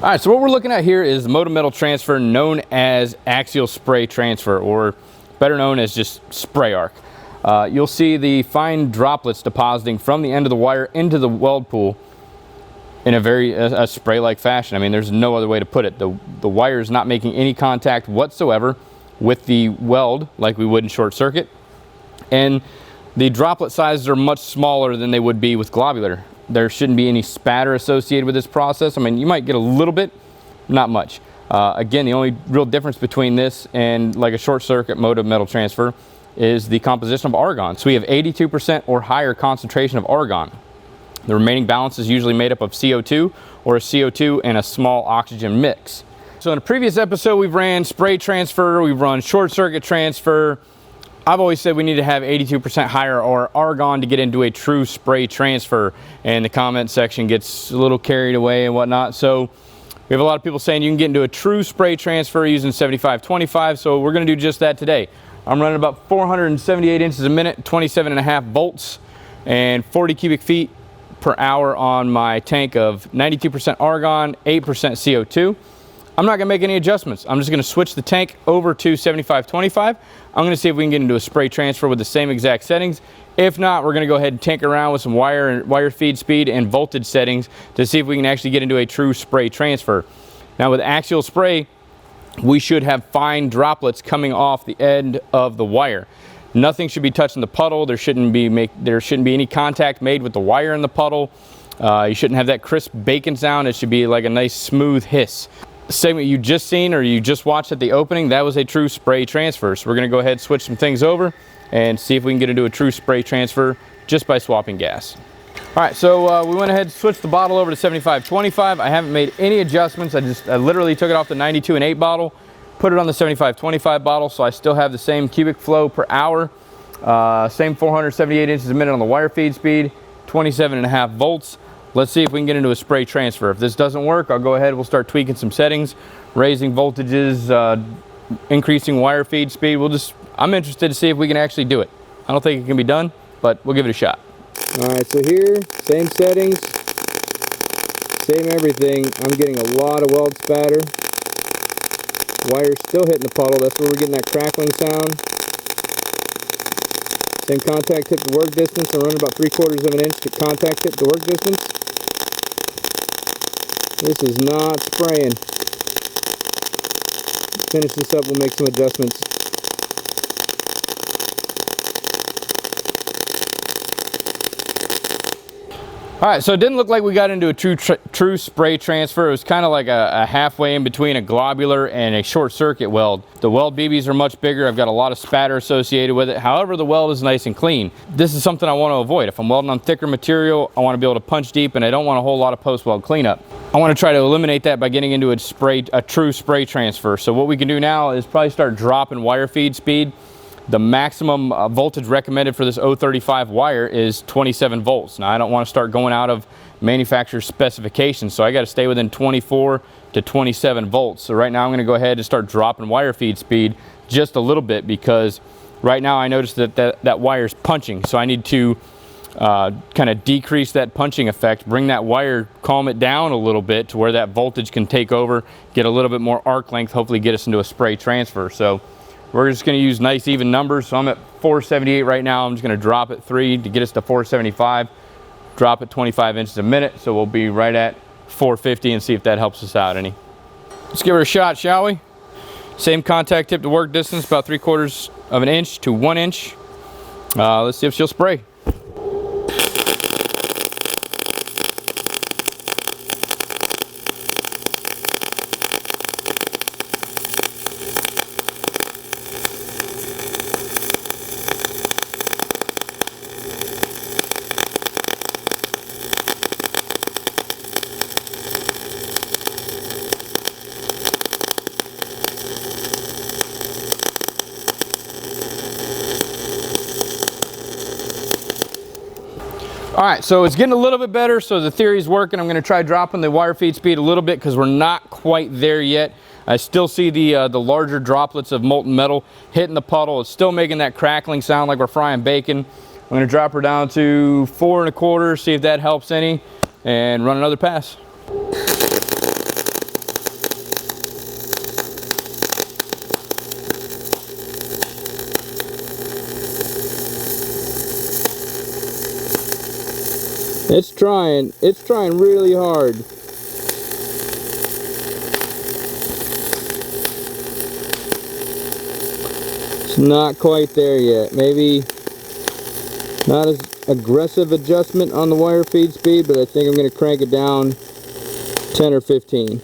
All right, so what we're looking at here is molten metal transfer known as axial spray transfer, or better known as just spray arc. You'll see the fine droplets depositing from the end of the wire into the weld pool in a very spray-like fashion. I mean, there's no other way to put it. The wire is not making any contact whatsoever with the weld like we would in short circuit, and the droplet sizes are much smaller than they would be with globular. There shouldn't be any spatter associated with this process. I mean, you might get a little bit, not much. Again, the only real difference between this and like a short circuit molten metal transfer is the composition of argon. So we have 82% or higher concentration of argon. The remaining balance is usually made up of CO2 or a CO2 and a small oxygen mix. So in a previous episode, we've ran spray transfer, we've run short circuit transfer. I've always said we need to have 82% higher or argon to get into a true spray transfer, and the comment section gets a little carried away and whatnot. So we have a lot of people saying you can get into a true spray transfer using 75-25, so we're going to do just that today. I'm running about 478 inches a minute, 27.5 volts, and 40 cubic feet per hour on my tank of 92% argon, 8% CO2. I'm not going to make any adjustments. I'm just going to switch the tank over to 75-25. I'm going to see if we can get into a spray transfer with the same exact settings. If not, we're going to go ahead and tinker around with some wire feed speed and voltage settings to see if we can actually get into a true spray transfer. Now with axial spray, we should have fine droplets coming off the end of the wire. Nothing should be touching the puddle. There shouldn't be any contact made with the wire in the puddle. You shouldn't have that crisp bacon sound. It should be like a nice smooth hiss. The segment you just seen or you just watched at the opening, that was a true spray transfer. So we're going to go ahead and switch some things over and see if we can get into a true spray transfer just by swapping gas. All right, so we went ahead and switched the bottle over to 75-25. I haven't made any adjustments. I literally took it off the 92 and 8 bottle, put it on the 75-25 bottle, so I still have the same cubic flow per hour, same 478 inches a minute on the wire feed speed, 27.5 volts. Let's see if we can get into a spray transfer. If this doesn't work, I'll go ahead, we'll start tweaking some settings, raising voltages, increasing wire feed speed. I'm interested to see if we can actually do it. I don't think it can be done, but we'll give it a shot. All right, so here, same settings, same everything. I'm getting a lot of weld spatter. Wire's still hitting the puddle. That's where we're getting that crackling sound. Same contact tip to work distance. I'm running about 3/4 of an inch to contact tip to work distance. This is not spraying. Finish this up, we'll make some adjustments. All right, so it didn't look like we got into a true spray transfer. It was kind of like a halfway in between a globular and a short circuit weld. The weld BBs are much bigger. I've got a lot of spatter associated with it. However, the weld is nice and clean. This is something I want to avoid. If I'm welding on thicker material, I want to be able to punch deep, and I don't want a whole lot of post-weld cleanup. I want to try to eliminate that by getting into a true spray transfer. So what we can do now is probably start dropping wire feed speed. The maximum voltage recommended for this 035 wire is 27 volts. Now I don't want to start going out of manufacturer's specifications, so I got to stay within 24 to 27 volts. So right now I'm going to go ahead and start dropping wire feed speed just a little bit, because right now I notice that wire's punching. So I need to kind of decrease that punching effect, bring that wire, calm it down a little bit to where that voltage can take over, get a little bit more arc length, hopefully get us into a spray transfer. So we're just going to use nice even numbers. So I'm at 478 right now. I'm just going to drop it 3 to get us to 475. Drop it 25 inches a minute. So we'll be right at 450 and see if that helps us out any. Let's give it a shot, shall we? Same contact tip to work distance, about 3/4 of an inch to 1 inch. Let's see if she'll spray. All right, so it's getting a little bit better, so the theory's working. I'm gonna try dropping the wire feed speed a little bit because we're not quite there yet. I still see the larger droplets of molten metal hitting the puddle. It's still making that crackling sound like we're frying bacon. I'm gonna drop her down to 4 1/4, see if that helps any, and run another pass. It's trying really hard. It's not quite there yet. Maybe not as aggressive adjustment on the wire feed speed, but I think I'm going to crank it down 10 or 15.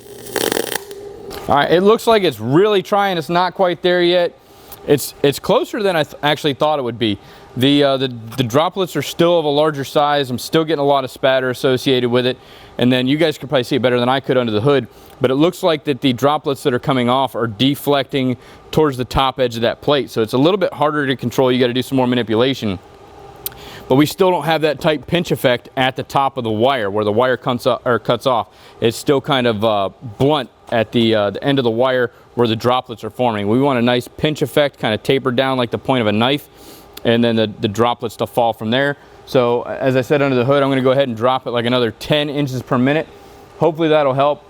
All right, it looks like it's really trying. It's not quite there yet. It's closer than I actually thought it would be. The droplets are still of a larger size. I'm still getting a lot of spatter associated with it. And then you guys could probably see it better than I could under the hood. But it looks like that the droplets that are coming off are deflecting towards the top edge of that plate. So it's a little bit harder to control. You got to do some more manipulation. But we still don't have that tight pinch effect at the top of the wire where the wire cuts off. It's still kind of blunt at the end of the wire where the droplets are forming. We want a nice pinch effect, kind of tapered down like the point of a knife, and then the droplets to fall from there. So as I said under the hood, I'm going to go ahead and drop it like another 10 inches per minute. Hopefully that'll help.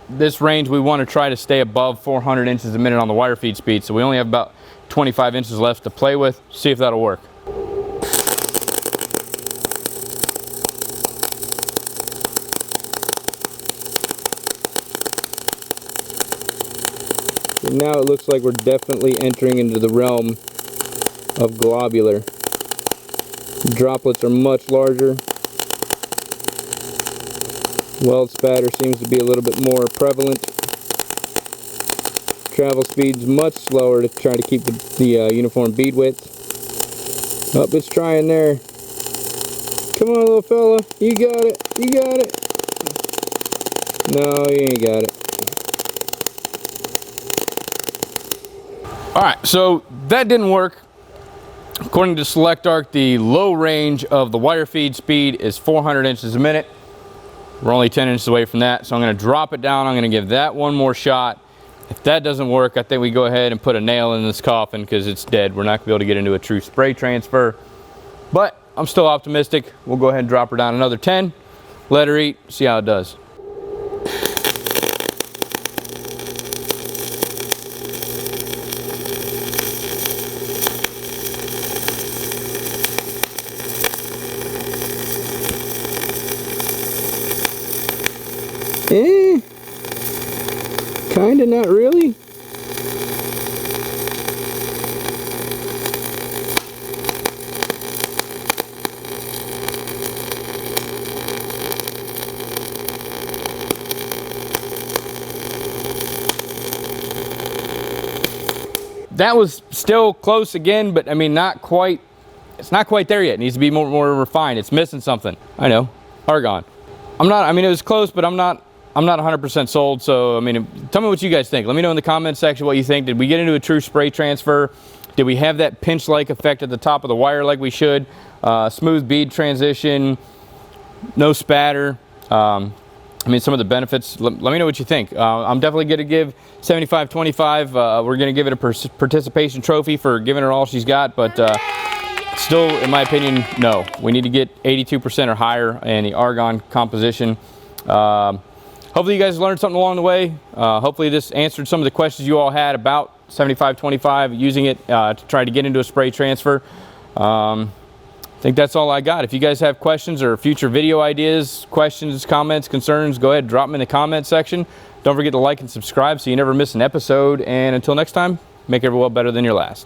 This range, we want to try to stay above 400 inches a minute on the wire feed speed. So we only have about 25 inches left to play with. See if that'll work. Now it looks like we're definitely entering into the realm of globular. Droplets are much larger. Weld spatter seems to be a little bit more prevalent. Travel speed's much slower to try to keep the uniform bead width. Oh, it's trying there. Come on, little fella. You got it. You got it. No, you ain't got it. Alright, so that didn't work. According to Select Arc, the low range of the wire feed speed is 400 inches a minute. We're only 10 inches away from that, so I'm going to drop it down. I'm going to give that one more shot. If that doesn't work, I think we go ahead and put a nail in this coffin because it's dead. We're not going to be able to get into a true spray transfer. But I'm still optimistic. We'll go ahead and drop her down another 10. Let her eat, see how it does. Kinda, not really. That was still close again, but I mean, not quite. It's not quite there yet. It needs to be more refined. It's missing something. I know, argon. I mean, it was close, but I'm not 100% sold. So, I mean, tell me what you guys think. Let me know in the comment section what you think. Did we get into a true spray transfer? Did we have that pinch-like effect at the top of the wire like we should? Smooth bead transition, no spatter. I mean, some of the benefits. Let me know what you think. I'm definitely going to give 75-25. We're going to give it a participation trophy for giving her all she's got, but still, in my opinion, no. We need to get 82% or higher in the argon composition. Hopefully you guys learned something along the way. Hopefully this answered some of the questions you all had about 75-25, using it to try to get into a spray transfer. I think that's all I got. If you guys have questions or future video ideas, questions, comments, concerns, go ahead and drop them in the comment section. Don't forget to like and subscribe so you never miss an episode. And until next time, make every weld better than your last.